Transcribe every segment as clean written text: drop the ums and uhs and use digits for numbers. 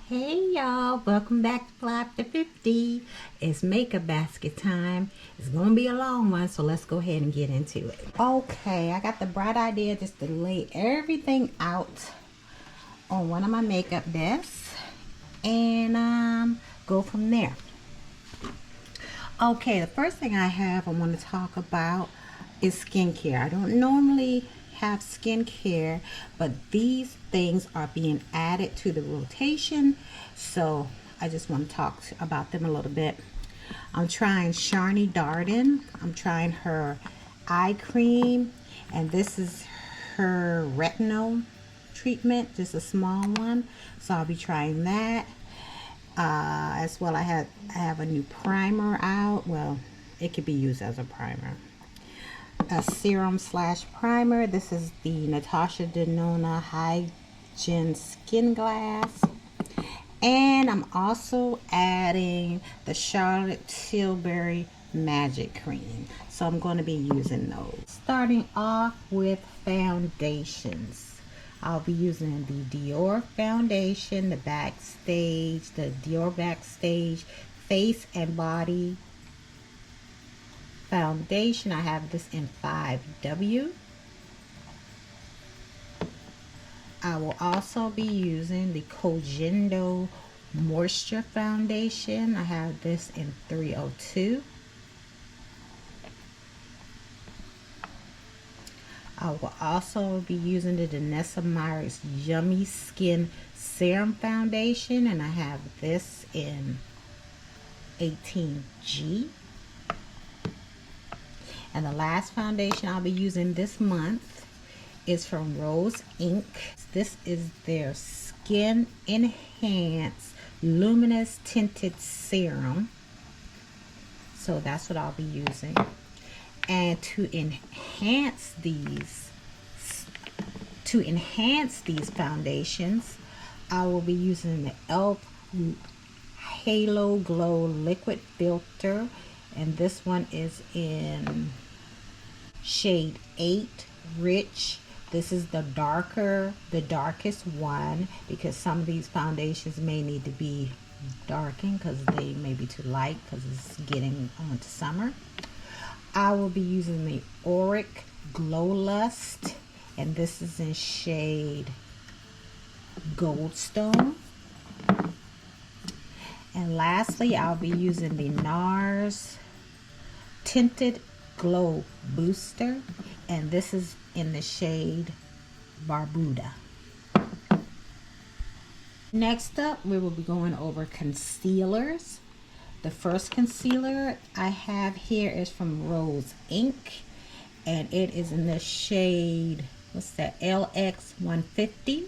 Hey y'all, welcome back to FlyafterFifty. It's makeup basket time. It's gonna be a long one, so let's go ahead and get into it. Okay, I got the bright idea just to lay everything out on one of my makeup desks and go from there. Okay, the first thing I want to talk about is skincare. I don't normally have skincare, but these things are being added to the rotation, so I just want to talk about them a little bit. I'm trying Sharni Darden. I'm trying her eye cream, and this is her retinol treatment, just a small one, so I'll be trying that. As well, I have a new primer out. Well, it could be used as a primer, a serum / primer. This is the Natasha Denona Hygiene Skin Glass, and I'm also adding the Charlotte Tilbury Magic Cream, so I'm going to be using those. Starting off with foundations, I'll be using the Dior foundation, the Dior Backstage Face and Body foundation. I have this in 5W. I will also be using the Kojendo Moisture Foundation. I have this in 302. I will also be using the Danessa Meyers Yummy Skin Serum Foundation, and I have this in 18G. And the last foundation I'll be using this month is from Rose Inc. This is their Skin Enhance Luminous Tinted Serum. So that's what I'll be using. And to enhance these foundations, I will be using the e.l.f. Halo Glow Liquid Filter, and this one is in shade 8 Rich. This is the darkest one, because some of these foundations may need to be darkened because they may be too light because it's getting on to summer. I will be using the Auric Glow Lust, and this is in shade Goldstone. And lastly, I'll be using the Nars Tinted Glow Booster, and this is in the shade Barbuda. Next up, we will be going over concealers. The first concealer I have here is from Rose Inc., and it is in the shade, what's that, LX150.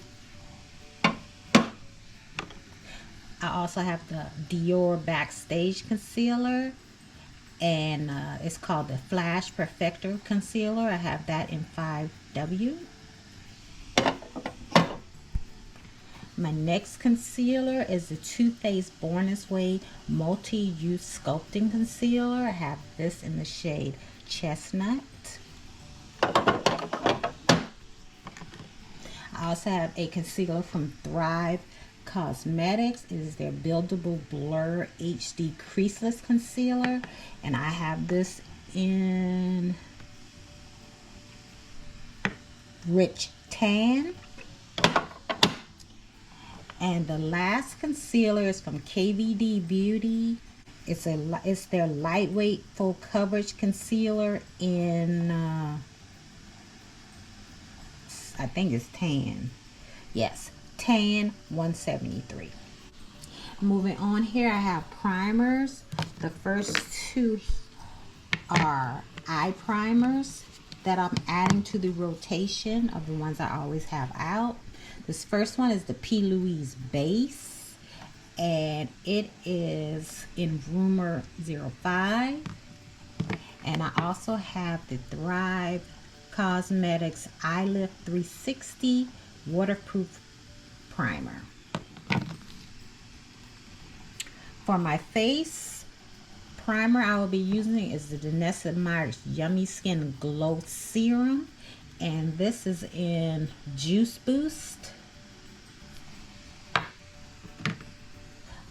I also have the Dior Backstage Concealer, and it's called the Flash Perfector Concealer. I have that in 5W. My next concealer is the Too Faced Born This Way Multi-Use Sculpting Concealer. I have this in the shade Chestnut. I also have a concealer from Thrive Cosmetics. It is their Buildable Blur HD Creaseless Concealer, and I have this in Rich Tan. And the last concealer is from KVD Beauty. It's their lightweight full coverage concealer in I think it's tan. Yes, tan 173. Moving on here, I have primers. The first two are eye primers that I'm adding to the rotation of the ones I always have out. This first one is the P. Louise Base, and it is in Rumor 05. And I also have the Thrive Cosmetics Eye Lift 360 Waterproof Primer. For my face primer, I will be using is the Danessa Meyers Yummy Skin Glow Serum, and this is in Juice Boost.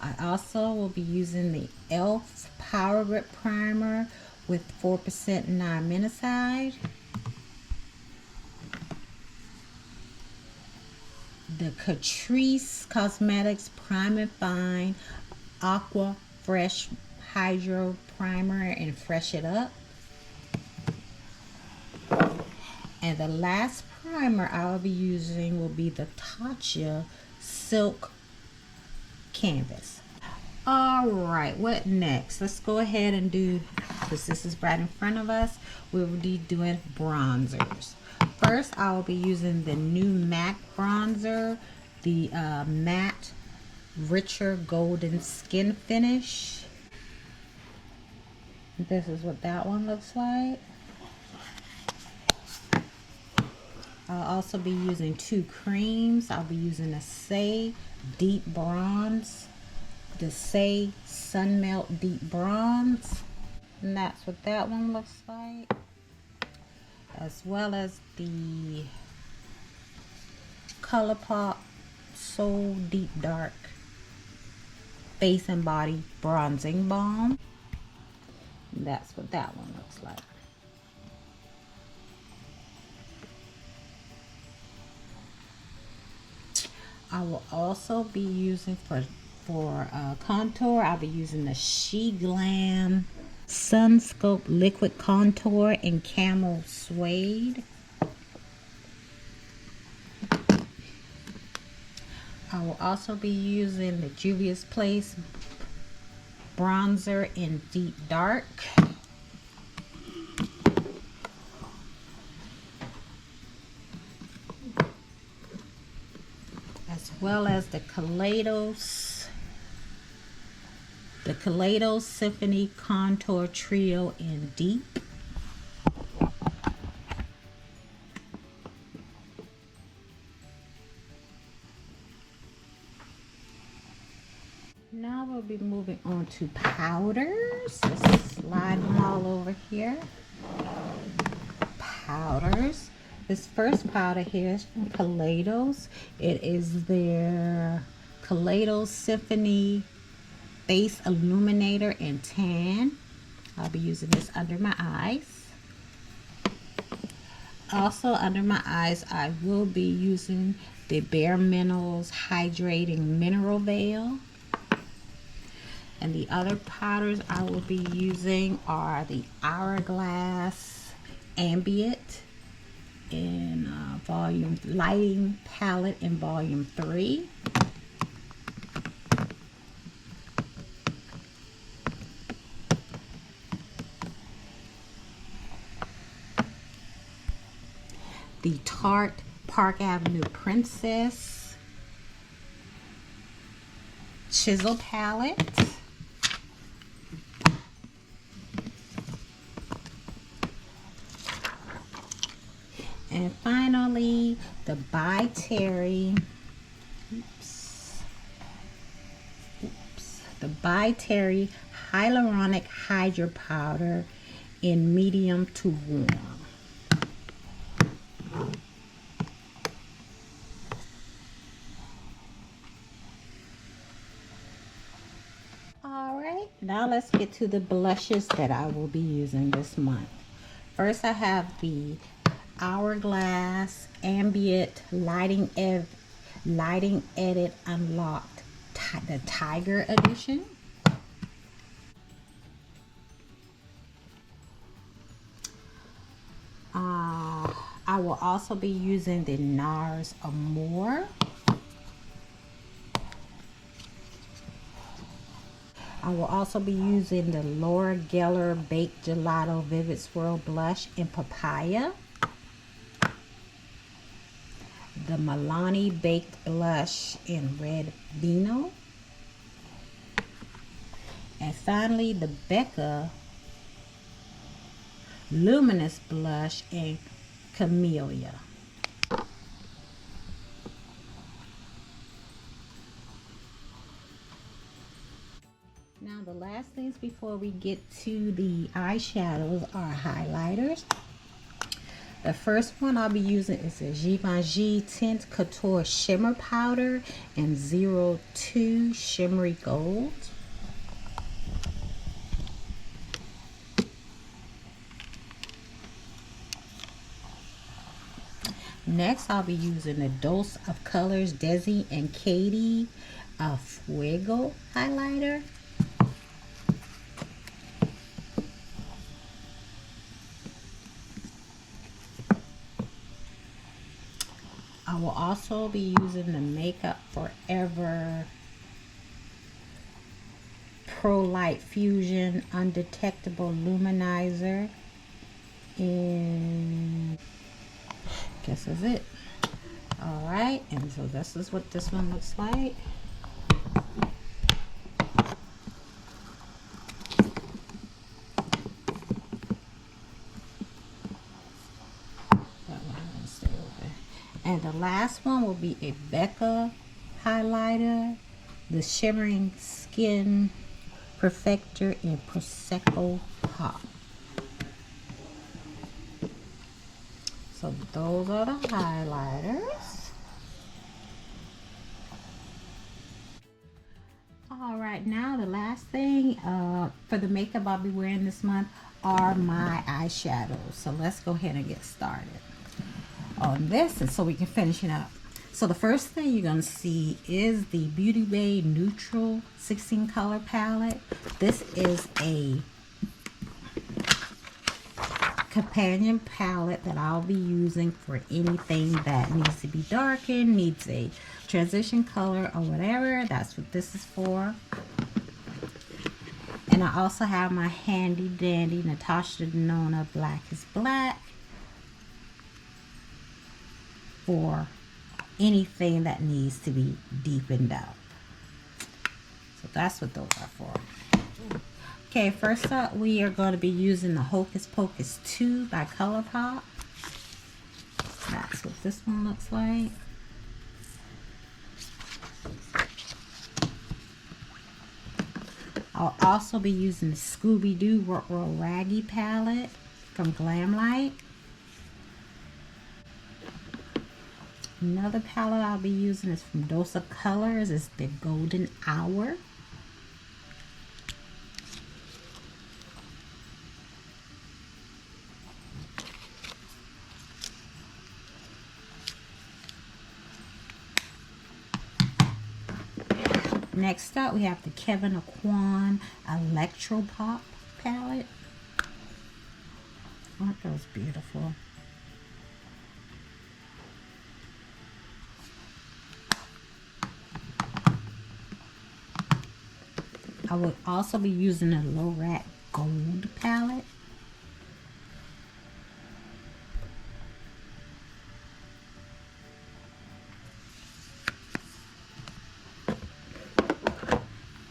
I also will be using the e.l.f. Power Grip Primer with 4% non-minicide. The Catrice Cosmetics Prime and Fine Aqua Fresh Hydro Primer and Fresh It Up. And the last primer I will be using will be the Tatcha Silk Canvas. Alright, what next? Let's go ahead and do, because this is right in front of us, we'll be doing bronzers. First, I will be using the new MAC bronzer, the matte richer golden skin finish. This is what that one looks like. I'll also be using two creams. I'll be using the Say Deep Bronze, the Say Sun Melt Deep Bronze, and that's what that one looks like, as well as the ColourPop Soul Deep Dark Face and Body Bronzing Balm. And that's what that one looks like. I will also be using for contour, I'll be using the She Glam Sunscope Liquid Contour in Camel Suede. I will also be using the Juvia's Place bronzer in Deep Dark. As well as the Kaleidos Symphony Contour Trio in Deep. Now we'll be moving on to powders. Let's slide them all over here. Powders. This first powder here is from Kaleidos. It is their Kaleidos Symphony Face Illuminator in Tan. I'll be using this under my eyes. Also under my eyes, I will be using the Bare Minerals Hydrating Mineral Veil. And the other powders I will be using are the Hourglass Ambient in volume lighting palette in volume 3. The Tarte Park Avenue Princess Chisel palette. And finally, the By Terry, the By Terry Hyaluronic Hydra Powder in medium to warm. Alright, now let's get to the blushes that I will be using this month. First, I have the Hourglass Ambient Lighting Edit Unlocked, the Tiger Edition. I will also be using the Nars Amour. I will also be using the Laura Geller Baked Gelato Vivid Swirl Blush in Papaya. The Milani Baked Blush in Red Vino. And finally, the Becca Luminous Blush in Camellia. Now, the last things before we get to the eyeshadows are highlighters. The first one I'll be using is a Givenchy Tint Couture Shimmer Powder in 02 Shimmery Gold. Next, I'll be using a Dose of Colors Desi and Katie Fuego highlighter. I will also be using the Makeup Forever Pro Light Fusion Undetectable Luminizer in, guess is it. All right, and so this is what this one looks like. And the last one will be a Becca highlighter, the Shimmering Skin Perfector in Prosecco Pop. So those are the highlighters. All right, now the last thing for the makeup I'll be wearing this month are my eyeshadows. So let's go ahead and get started on this, and so we can finish it up. So the first thing you're going to see is the Beauty Bay Neutral 16 color palette. This is a companion palette that I'll be using for anything that needs to be darkened, needs a transition color or whatever. That's what this is for. And I also have my handy dandy Natasha Denona Black is Black for anything that needs to be deepened out. So that's what those are for. Okay, first up we are going to be using the Hocus Pocus 2 by ColourPop. That's what this one looks like. I'll also be using the Scooby-Doo Roll Raggy palette from Glamlight. Another palette I'll be using is from Dose of Colors. It's the Golden Hour. Next up, we have the Kevyn Aucoin Electro Pop palette. Aren't those beautiful? I will also be using a Loreal Gold palette.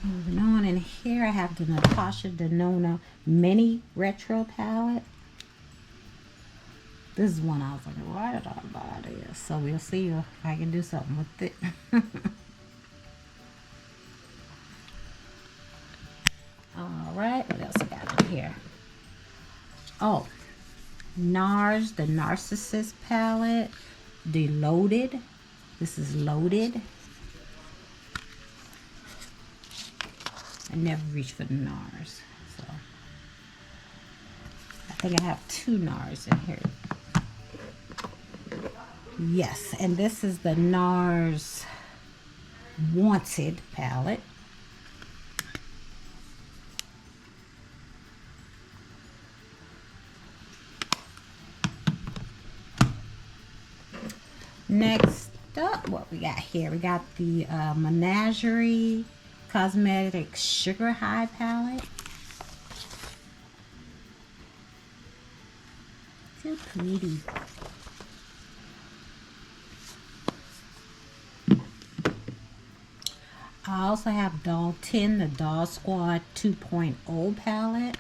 Moving on, in here I have the Natasha Denona Mini Retro palette. This is one I was like, why did I buy this? So we'll see if I can do something with it. Alright, what else I got in here? Oh, Nars, the Narcissist palette. The Loaded. This is Loaded. I never reached for the Nars. So I think I have two Nars in here. Yes, and this is the Nars Wanted palette. Next up, what we got here? We got the Menagerie Cosmetics Sugar High palette. So pretty. I also have Doll 10, the Doll Squad 2.0 palette.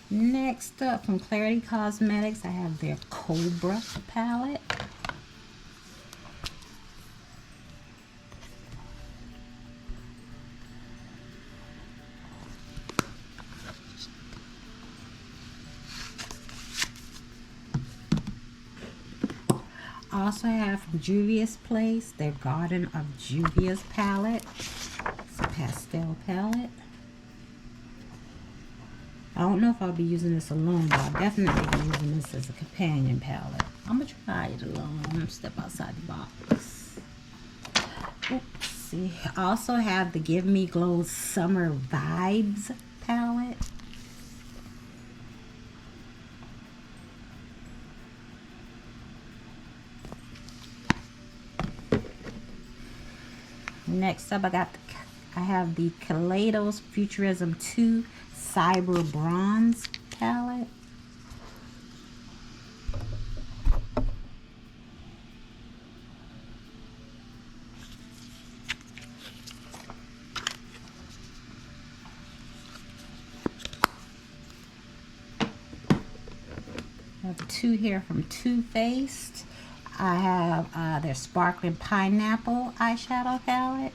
Next up, from Clarity Cosmetics, I have their Cobra palette. also have from Juvia's Place their Garden of Juvia's palette. It's a pastel palette. I don't know if I'll be using this alone, but I'll definitely be using this as a companion palette. I'm going to try it alone. I'm going to step outside the box. Oops. See. I also have the Give Me Glow Summer Vibes palette. Next up, I have the Kaleidos Futurism 2 Cyber Bronze palette. I have two here from Too Faced. I have their Sparkling Pineapple eyeshadow palette.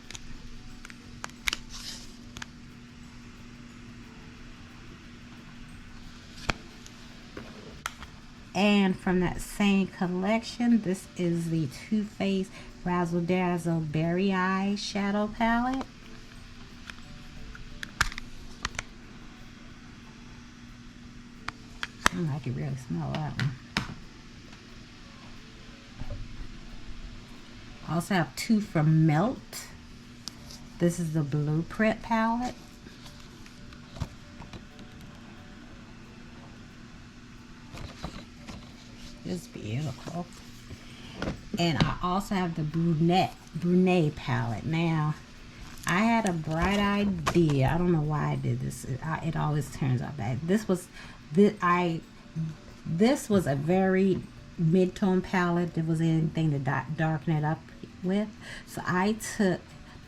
And from that same collection, this is the Too Faced Razzle Dazzle Berry eyeshadow palette. I can really smell that one. I also have two from Melt. This is the Blueprint palette. It's beautiful. And I also have the Brunette palette. Now, I had a bright idea. I don't know why I did this. It always turns out bad. This was a very mid-tone palette. There was anything to darken it up with. So I took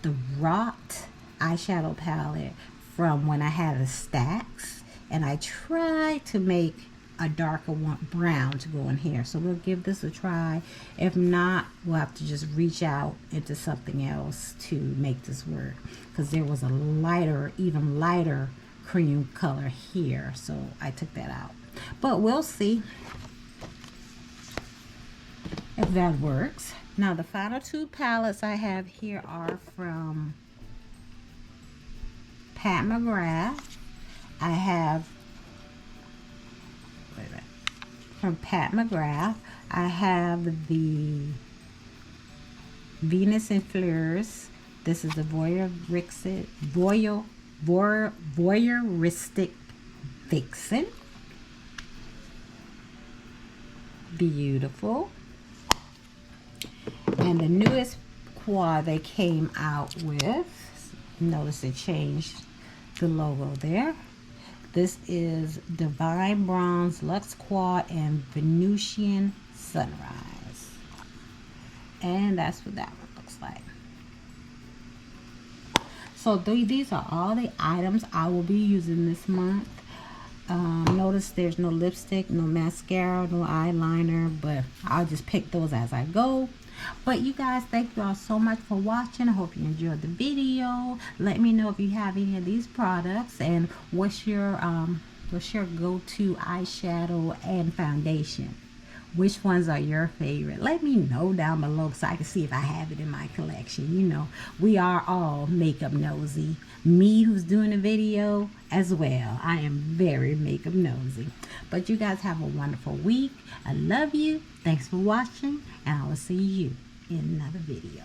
the Rot eyeshadow palette from when I had the stacks, and I tried to make a darker one, brown, to go in here. So we'll give this a try. If not, we'll have to just reach out into something else to make this work, because there was a lighter, even lighter cream color here, so I took that out. But we'll see if that works. Now the final two palettes I have here are from Pat McGrath. I have from Pat McGrath. I have the Venus and Fleurs. This is the Voyeuristic Vixen. Beautiful. And the newest quad they came out with, notice they changed the logo there. This is Divine Bronze Luxe Quad and Venusian Sunrise. And that's what that one looks like. So these are all the items I will be using this month. Notice there's no lipstick, no mascara, no eyeliner, but I'll just pick those as I go. But you guys, thank you all so much for watching. I hope you enjoyed the video. Let me know if you have any of these products, and what's your go-to eyeshadow and foundation. Which ones are your favorite? Let me know down below so I can see if I have it in my collection. You know, we are all makeup nosy. Me, who's doing a video, as well. I am very makeup nosy. But you guys have a wonderful week. I love you. Thanks for watching, and I will see you in another video.